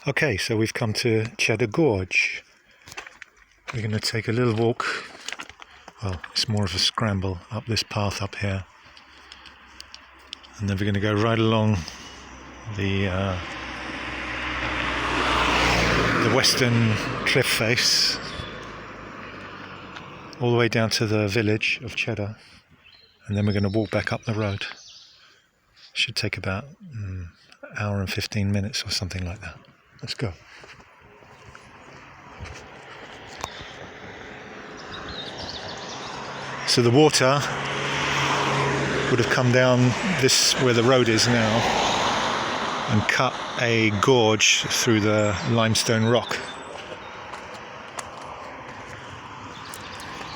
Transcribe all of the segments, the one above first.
Okay, so we've come to Cheddar Gorge. We're going to take a little walk. Well, it's more of a scramble up this path up here. And then we're going to go right along the western cliff face, all the way down to the village of Cheddar. And then we're going to walk back up the road. Should take about an hour and 15 minutes or something like that. Let's go. So the water would have come down this where the road is now and cut a gorge through the limestone rock.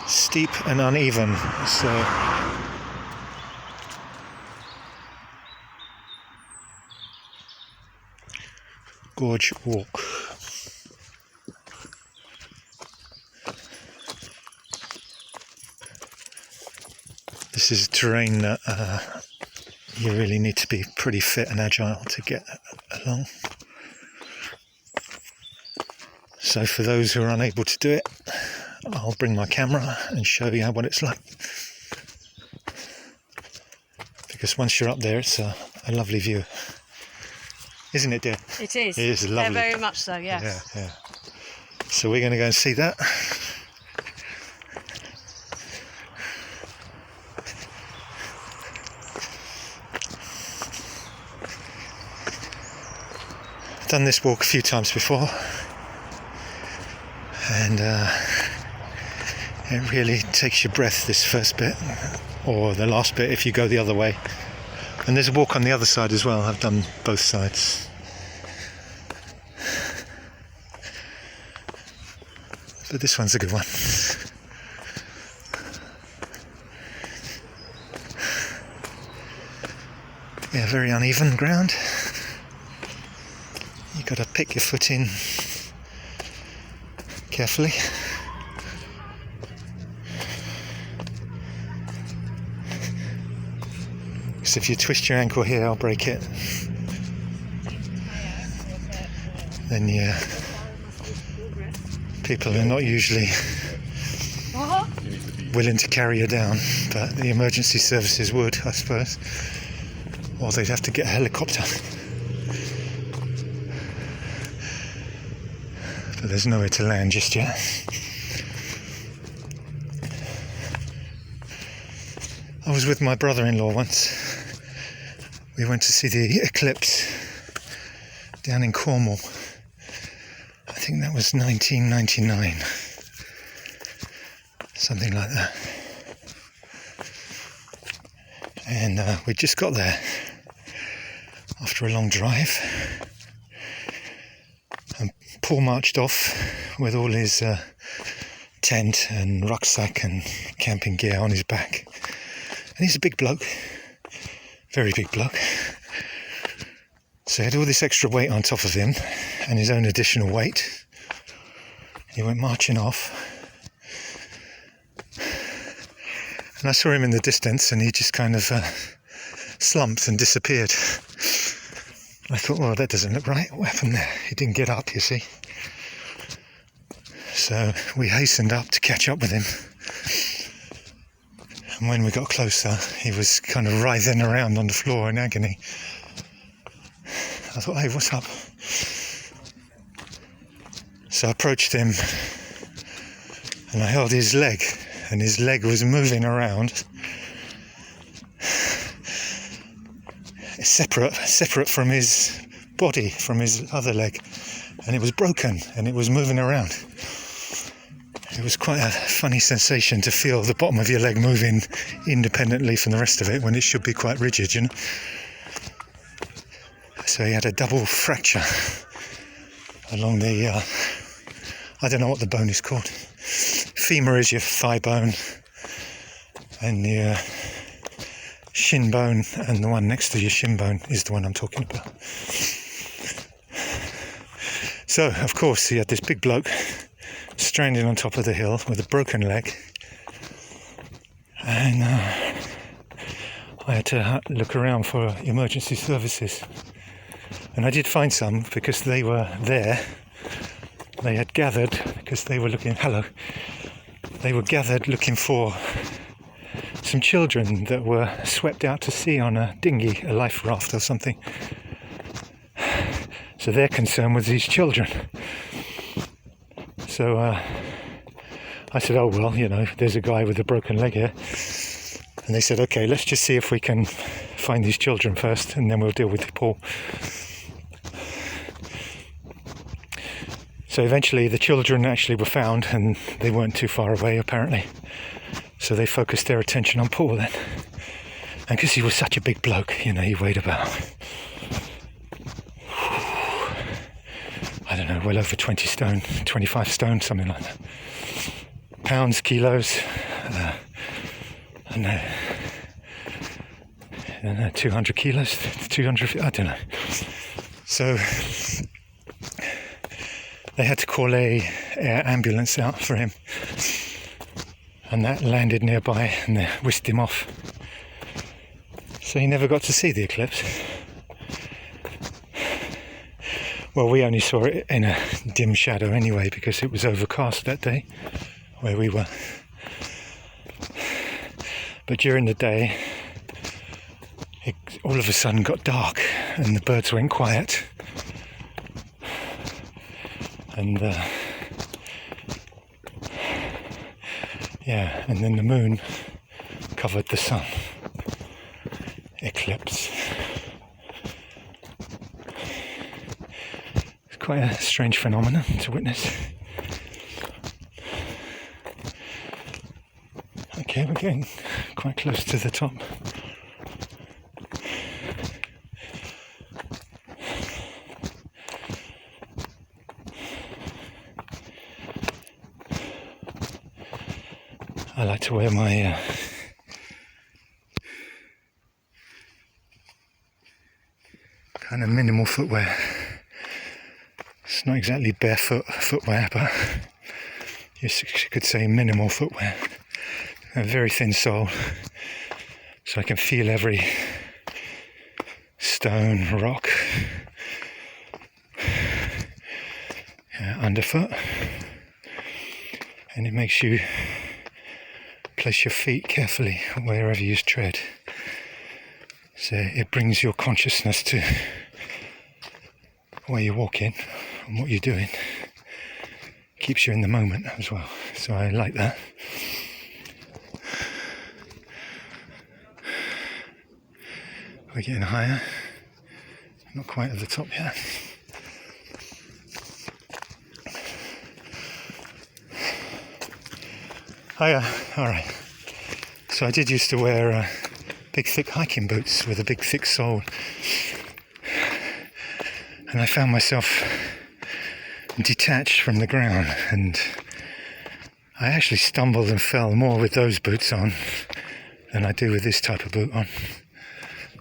Steep and uneven, so Gorge walk. This is a terrain that you really need to be pretty fit and agile to get along. So for those who are unable to do it, I'll bring my camera and show you what it's like. Because once you're up there, it's a lovely view. Isn't it, dear? It is. It is lovely. Yeah, very much so, yes. Yeah. So we're going to go and see that. I've done this walk a few times before, and it really takes your breath, this first bit, or the last bit if you go the other way. And there's a walk on the other side as well. I've done both sides. But this one's a good one. Yeah, very uneven ground. You've got to pick your foot in carefully. So if you twist your ankle here, I'll break it. Then people are not usually willing to carry you down, but the emergency services would, I suppose. Or they'd have to get a helicopter. But there's nowhere to land just yet. I was with my brother-in-law once. We went to see the eclipse down in Cornwall. I think that was 1999. Something like that. And we just got there after a long drive. And Paul marched off with all his tent and rucksack and camping gear on his back. And he's a big bloke. Very big bloke. So he had all this extra weight on top of him and his own additional weight. He went marching off. And I saw him in the distance and he just kind of slumped and disappeared. I thought, well, that doesn't look right. What happened there? He didn't get up, you see. So we hastened up to catch up with him. And when we got closer, he was kind of writhing around on the floor in agony. I thought, hey, what's up? So I approached him and I held his leg, and his leg was moving around. Separate from his body, from his other leg. And it was broken and it was moving around. It was quite a funny sensation to feel the bottom of your leg moving independently from the rest of it when it should be quite rigid, you know. So he had a double fracture along the, I don't know what the bone is called. Femur is your thigh bone, and your shin bone, and the one next to your shin bone is the one I'm talking about. So, of course, he had this big bloke stranded on top of the hill with a broken leg, and I had to look around for emergency services. And I did find some because they were there. They had gathered because they were looking. Hello. They were gathered looking for some children that were swept out to sea on a dinghy, a life raft or something. So their concern was these children. So I said, oh well, you know, there's a guy with a broken leg here. And they said, okay, let's just see if we can find these children first, and then we'll deal with the pool. So eventually the children actually were found, and they weren't too far away apparently. So they focused their attention on Paul then. And because he was such a big bloke, you know, he weighed about, I don't know, well over 20 stone, 25 stone, something like that. Pounds, kilos, I don't know, 200 kilos, 200, I don't know. So they had to call a air ambulance out for him, and that landed nearby and they whisked him off. So he never got to see the eclipse. Well, we only saw it in a dim shadow anyway because it was overcast that day where we were. But during the day, it all of a sudden got dark and the birds went quiet. And yeah, and then the moon covered the sun. Eclipse. It's quite a strange phenomenon to witness. Okay, we're getting quite close to the top. I like to wear my kind of minimal footwear. It's not exactly barefoot footwear, but you could say minimal footwear. A very thin sole, so I can feel every stone, rock, underfoot, and it makes you place your feet carefully wherever you tread. So it brings your consciousness to where you're walking and what you're doing. Keeps you in the moment as well. So I like that. We're getting higher. Not quite at the top yet. Hiya. Alright. So I did used to wear big thick hiking boots with a big thick sole. And I found myself detached from the ground, and I actually stumbled and fell more with those boots on than I do with this type of boot on.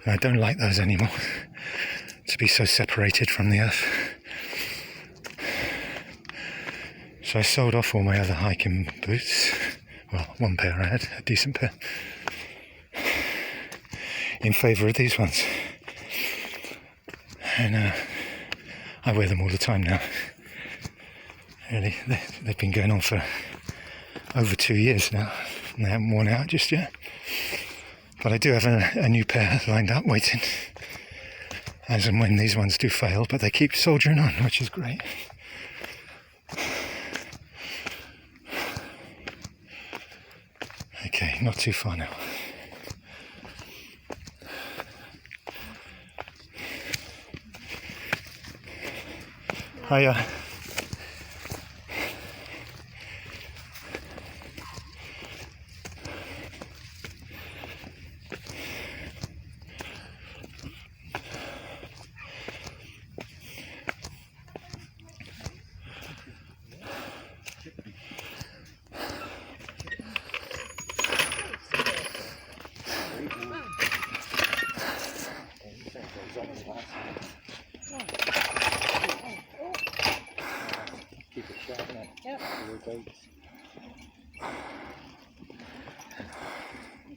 And I don't like those anymore, to be so separated from the earth. So I sold off all my other hiking boots. Well, one pair I had, a decent pair, in favour of these ones. And I wear them all the time now. Really, they've been going on for over 2 years now, and they haven't worn out just yet. But I do have a new pair lined up waiting, as and when these ones do fail, but they keep soldiering on, which is great. Okay, not too far now. Hiya.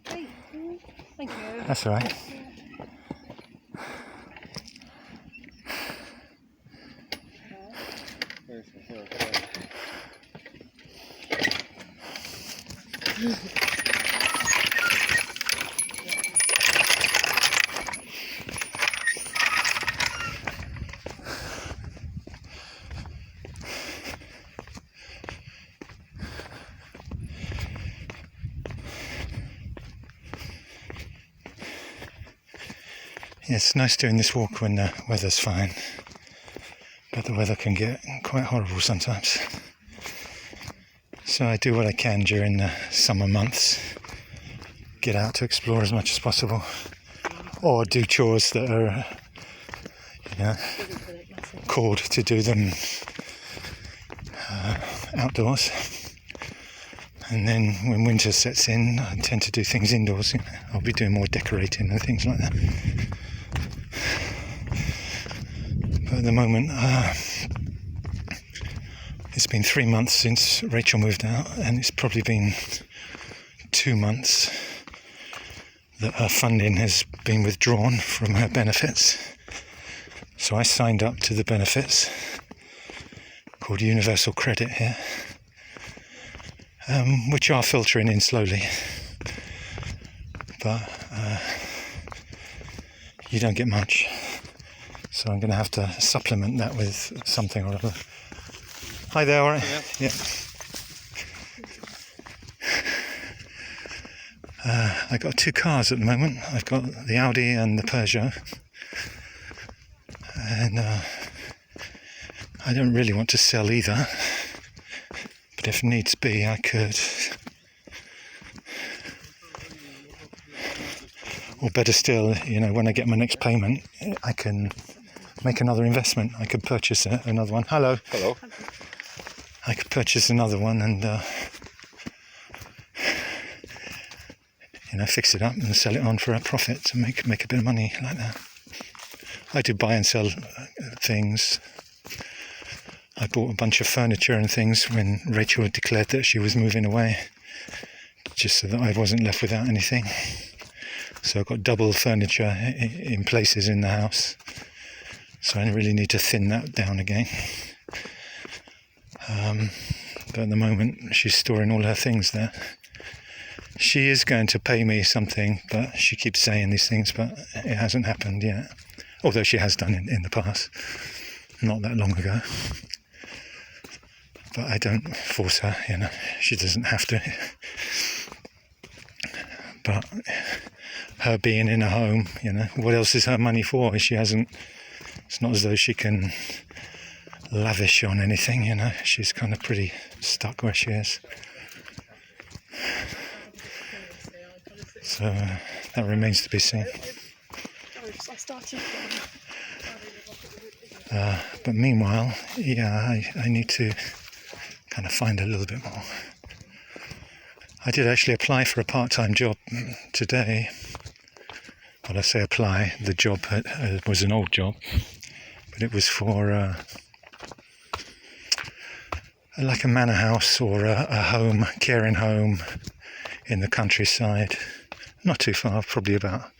Okay, thank you. That's all right. Yeah, it's nice doing this walk when the weather's fine, but the weather can get quite horrible sometimes. So I do what I can during the summer months, get out to explore as much as possible, or do chores that are, called to do them outdoors. And then when winter sets in, I tend to do things indoors. I'll be doing more decorating and things like that. But at the moment, it's been 3 months since Rachel moved out, and it's probably been 2 months that her funding has been withdrawn from her benefits. So I signed up to the benefits called Universal Credit here, which are filtering in slowly, but you don't get much. So I'm going to have to supplement that with something or other. Hi there, all right? Yeah. I've got 2 cars at the moment. I've got the Audi and the Peugeot. And I don't really want to sell either. But if needs be, I could. Or better still, when I get my next payment, I can make another investment. I could purchase another one. Hello. Hello. I could purchase another one and fix it up and sell it on for a profit to make a bit of money like that. I do buy and sell things. I bought a bunch of furniture and things when Rachel had declared that she was moving away, just so that I wasn't left without anything. So I've got double furniture in places in the house. So I really need to thin that down again. But at the moment, she's storing all her things there. She is going to pay me something, but she keeps saying these things, but it hasn't happened yet. Although she has done in the past, not that long ago. But I don't force her, she doesn't have to. But her being in a home, what else is her money for? It's not as though she can lavish on anything, she's kind of pretty stuck where she is. So that remains to be seen. But meanwhile, I need to kind of find a little bit more. I did actually apply for a part-time job today. Well, I say apply, the job was an old job, but it was for like a manor house or a home, caring home in the countryside. Not too far, probably about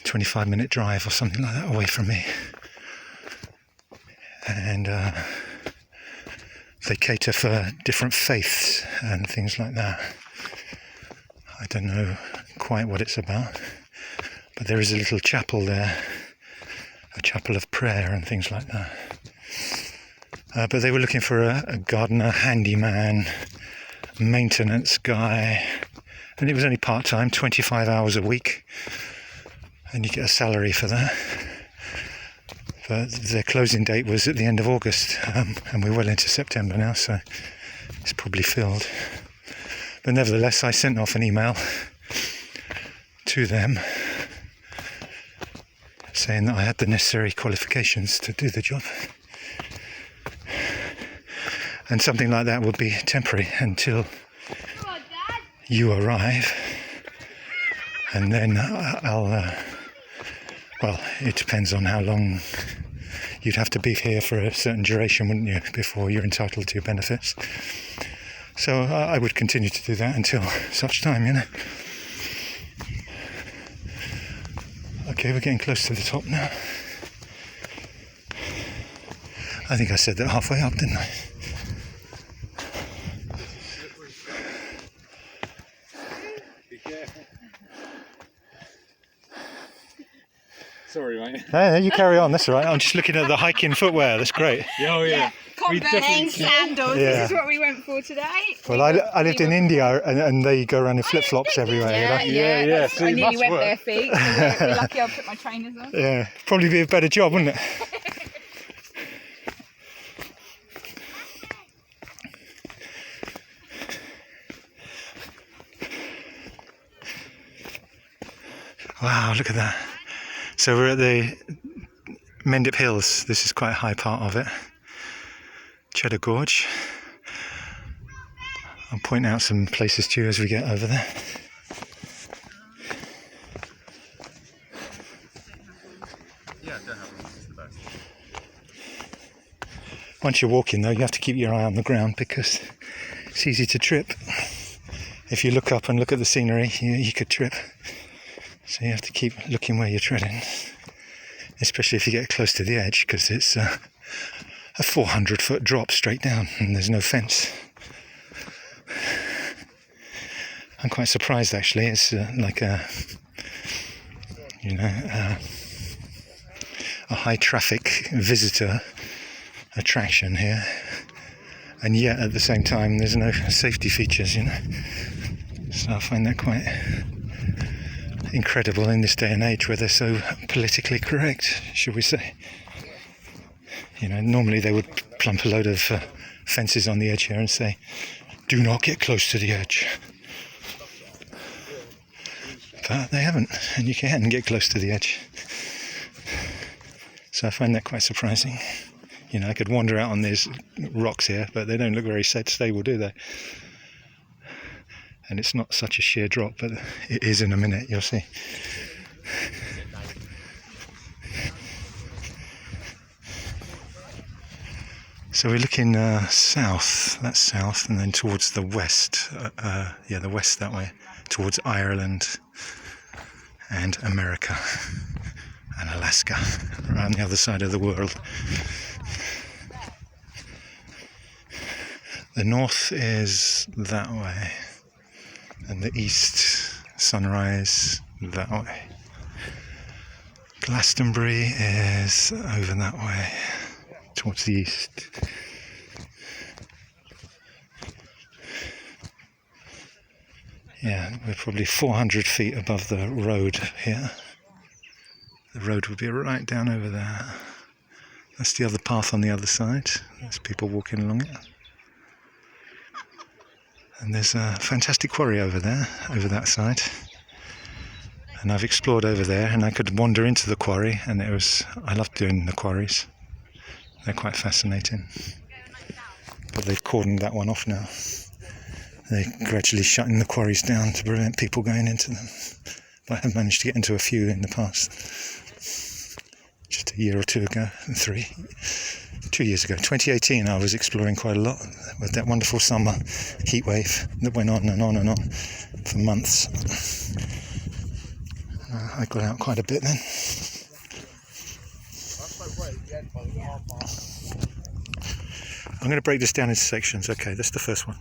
25-minute drive or something like that away from me. And they cater for different faiths and things like that. I don't know quite what it's about, but there is a little chapel there, a chapel of prayer and things like that. But they were looking for a gardener, handyman, maintenance guy, and it was only part-time, 25 hours a week, and you get a salary for that. But their closing date was at the end of August, and we're well into September now, so it's probably filled. But nevertheless, I sent off an email to them saying that I had the necessary qualifications to do the job. And something like that would be temporary until you arrive, and then I'll well, it depends on how long. You'd have to be here for a certain duration, wouldn't you, before you're entitled to your benefits. So I would continue to do that until such time, Okay, we're getting close to the top now. I think I said that halfway up, didn't I? Be careful. Sorry, mate. No, you carry on. That's all right. I'm just looking at the hiking footwear. That's great. Oh yeah. Converse sandals. Yeah. This is what we went for today. Well, I lived in India, and they go around in flip-flops everywhere. Yeah, You know? Yeah. that's- See, I it nearly must went work. bare feet. So we're lucky I put my trainers on. Yeah, probably be a better job, wouldn't it? Wow, look at that. So we're at the Mendip Hills. This is quite a high part of it. Cheddar Gorge. I'll point out some places to you as we get over there. Yeah, don't have them. It's the best. Once you're walking though, you have to keep your eye on the ground because it's easy to trip. If you look up and look at the scenery, you could trip. So you have to keep looking where you're treading, especially if you get close to the edge, because it's a 400-foot drop straight down and there's no fence. I'm quite surprised actually. It's like a high traffic visitor attraction here, and yet at the same time there's no safety features, so I find that quite incredible in this day and age where they're so politically correct, should we say. Normally they would plump a load of fences on the edge here and say, do not get close to the edge, but they haven't, and you can get close to the edge. So I find that quite surprising. I could wander out on these rocks here, but they don't look very stable, do they? And it's not such a sheer drop, but it is in a minute, you'll see. So we're looking south, that's south, and then towards the west, the west that way, towards Ireland and America and Alaska, around the other side of the world. The north is that way, and the east, sunrise, that way. Glastonbury is over that way, towards the east. Yeah, we're probably 400 feet above the road here. The road would be right down over there. That's the other path on the other side. There's people walking along it. And there's a fantastic quarry over there, over that side. And I've explored over there, and I could wander into the quarry, and I love doing the quarries. They're quite fascinating. But they've cordoned that one off now. They're gradually shutting the quarries down to prevent people going into them. But I have managed to get into a few in the past. Just a year or two ago, 2 years ago, 2018, I was exploring quite a lot with that wonderful summer heat wave that went on and on and on for months. I got out quite a bit then. I'm going to break this down into sections. Okay, that's the first one.